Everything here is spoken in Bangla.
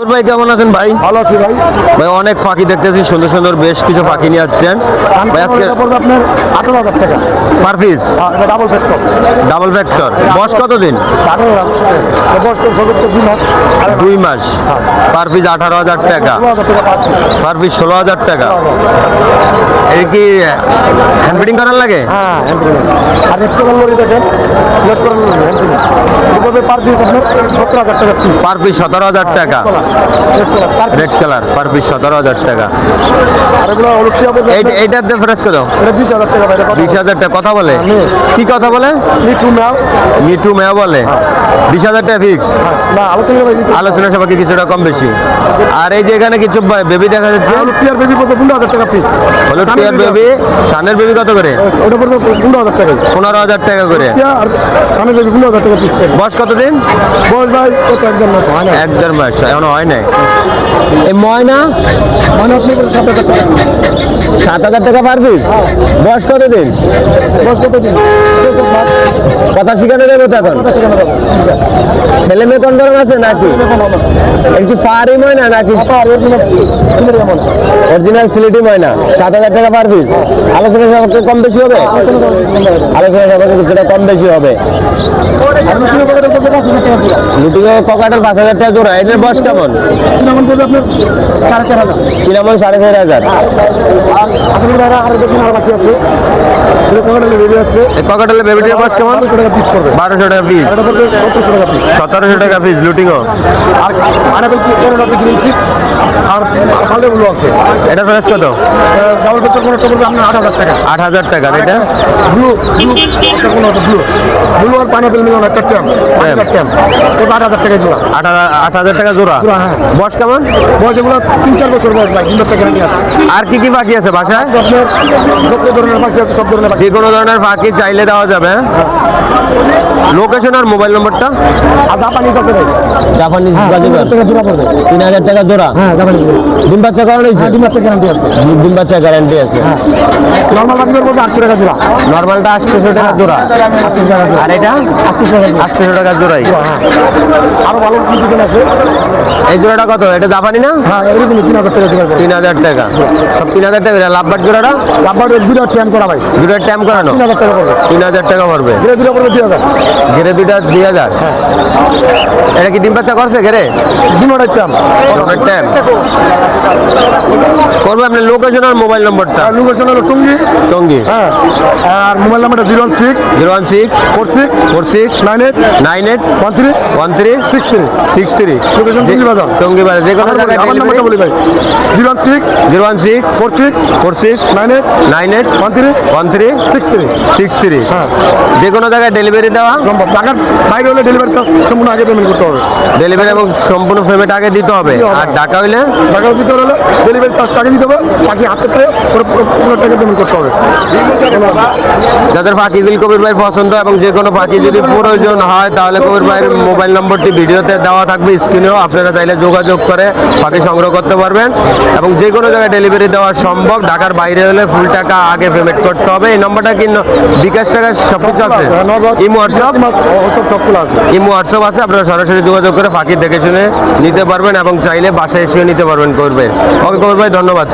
ভাই কেমন আছেন ভাই? ভালো আছি ভাই। ভাই অনেক পাখি দেখতেছি, সুন্দর সুন্দর বেশ কিছু পাখি নিয়ে যাচ্ছেন ভাই। আজকে আপনার 18,000 টাকা per piece, double factor. Double factor. বয়স কতদিন? 18,000 বয়স তো সর্বোচ্চ 2 মাস। 2 মাস। পার পিস 18,000 টাকা, 16,000 টাকা পার পিস 16,000 টাকা। এই কি হ্যান্ড ফিডিং করার লাগে? হ্যাঁ, আর একটু লরি দেখেন, লেট করেন এভাবে পার পিস আপনার 17,000 টাকা পিস। পার পিস 17,000 টাকা। রেড কালার, পার পিস 17,000 টাকা। আর এগুলো হলো কি হবে? এইটার ডিফারেন্স কত? এটা 20,000 টাকা ভাই। 20,000 টাকা। কথা বলে? কি কথা বলে? মিঠু নাও মিটু মেয়া বলে 20,000 টাকা ফিক্স। না, আলোচনা ভাই আলোচনা সাপেক্ষে কিছুটা কম বেশি। আর এই যে এখানে কিছু বেবি দেখা যাচ্ছে, হলো টিয়ার বেবি পড়বে 15,000 টাকা পিস। হলো টিয়ার বেবি। সানের বেবি কত করে? ওটা পড়বে 15,000 টাকা। 15,000 টাকা করে। টিয়া আর সামনে বেবি 15,000 টাকা পিস। বয়স কতদিন? বল ভাই কত একদম না হয় না। 1.5 মাস এখনো হয় নাই। এই ময়না মানে আপনি 7,000 টাকা। 7,000 টাকা পার পিস। বয়স কতদিন? বয়স কত দিন? কথা শিখানো যাবে তো এখন? ছেলে মেয়ে কনফার্ম আছে নাকি? একটু পারি ময়না নাকি অরিজিনাল সিলেটি ময়না? 7,000 টাকা পার পিস। আলোচনা সাপেক্ষে কম বেশি হবে? আলোচনা সাপেক্ষে কিছুটা কম বেশি হবে। লুটিং ককাটের 5,000 টাকা জোড়া। এটার বয়স কেমন? সিনামন পড়বে আপনার 4,500। সিনামন 4,500। আর আসলে ভাইরা আর দেখুন আর বাকি আছে। এটা কোকাটেল বেবি আছে। এই ককাটের বেবিটির বয়স কেমন? 1200 টাকা পিস পড়বে। 1200 টাকা পিস। এটা পড়বে 1700 টাকা পিস। 1700 টাকা পিস লুটিংও। আর মানে বলছি এর আছে গ্রিনচিক আর ফালদে গুলো আছে। এটার প্রাইস কত? ডাবল ফ্যাক্টর কোনটা পড়বে আপনার 8,000 টাকা। 8,000 টাকা। এটা ব্লু একটা কোন আছে ব্লু। ব্লু আর পাইনাপল মিলন একটা ট্যাম। একটা ট্যাম। এটা 8,000 টাকা জোড়া। 8,000 টাকা জোড়া। হ্যাঁ। বয়স কেমন? বয়স এগুলো 3-4 বছর বয়স ভাই। 3 বছর গ্যারান্টি আছে। আর কি কি পাখি আছে বাসায়? আপনার যত ধরনের পাখি আছে সব ধরনের পাখি। যে কোনো ধরনের পাখি চাইলে দেওয়া যাবে। লোকেশন আর মোবাইল নম্বরটা? আর জাপানি আছে ভাই। জাপানিজ বাজিগার 3,000 টাকা জোড়া পড়বে। 3,000 টাকা জোড়া। হ্যাঁ, জাপানি জোড়া। ডিম বাচ্চা করানো হয়েছে? ডিম বাচ্চা গ্যারান্টি আছে। ডিম বাচ্চা গ্যারান্টি আছে। নরমাল পাখি পড়বে 800 টাকা জোড়া। নরমালটা 800 টাকা জোড়া। 800 টাকা জোড়া। আর এটা 800 টাকা জোড়া। 800 টাকা জোড়াই। হ্যাঁ। আরো ভালো কিছু আছে। এই জোড়াটা কত? এটা জাপানি না? হ্যাঁ, এরকম 3,000 টাকা জোড়া পড়বে। 3,000 টাকা। সব 3,000 টাকা। লাভবাট জোড়াটা? রাবার দুটো ট্যাম করা ভাই। দুটো ট্যাম করানো 3,000 টাকা পড়বে। 3,000 টাকা পড়বে। ঘিরে দুটো পড়বে 2,000। ঘেরে দুইটা 2,000। এটা কি ডিম বাচ্চা করছে ঘেরে? দুটোটাই ট্যাম। ট্যাম করবে। আপনার লোকেশন আর মোবাইল নম্বরটা? আর লোকেশন হলো টঙ্গী। টঙ্গী। হ্যাঁ। আর মোবাইল নাম্বারটা 016 016 46 46 98 98 13 13 63। 63। লোকেশন টঙ্গী বাজার। টঙ্গী বাজার। যে কোনো জায়গায় আমার নাম্বারটা বলি ভাই। 016 016 46 46 98 98 13 13 63। 63। হ্যাঁ। যে কোনো জায়গায় ডেলিভারি দেওয়া সম্ভব। ঢাকার বাইরে হলে ডেলিভারি চার্জ সম্পূর্ণ আগে পেমেন্ট করতে হবে। ডেলিভারি এবং সম্পূর্ণ পেমেন্ট আগে দিতে হবে। আর ঢাকা হইলে ঢাকার ভিতরে হলে ডেলিভারি চার্জ আগে দিতে হবে। বাকি হাতে পেয়ে পুরো টাকা পেমেন্ট করতে হবে। যাদের পাখিগুলি কবির ভাই পছন্দ এবং যে কোনো পাখি যদি প্রয়োজন হয় তাহলে কবির ভাইয়ের মোবাইল নম্বরটি ভিডিওতে দেওয়া থাকবে স্ক্রিনেও। আপনারা চাইলে যোগাযোগ করে পাখি সংগ্রহ করতে পারবেন এবং যে কোনো জায়গায় ডেলিভারি দেওয়া সম্ভব। ঢাকার বাইরে হলে ফুল টাকা আগে পেমেন্ট করতে হবে। এই নম্বরটা কি বিকাশ টাকা সব কিছু আছে? Imo WhatsApp? সবগুলো আছে। ইমো হোয়াটসঅ্যাপ আছে। আপনারা সরাসরি যোগাযোগ করে পাখি দেখে শুনে নিতে পারবেন এবং চাইলে বাসায় এসেও নিতে পারবেন কবির ভাই। ওকে কবির ভাই, ধন্যবাদ।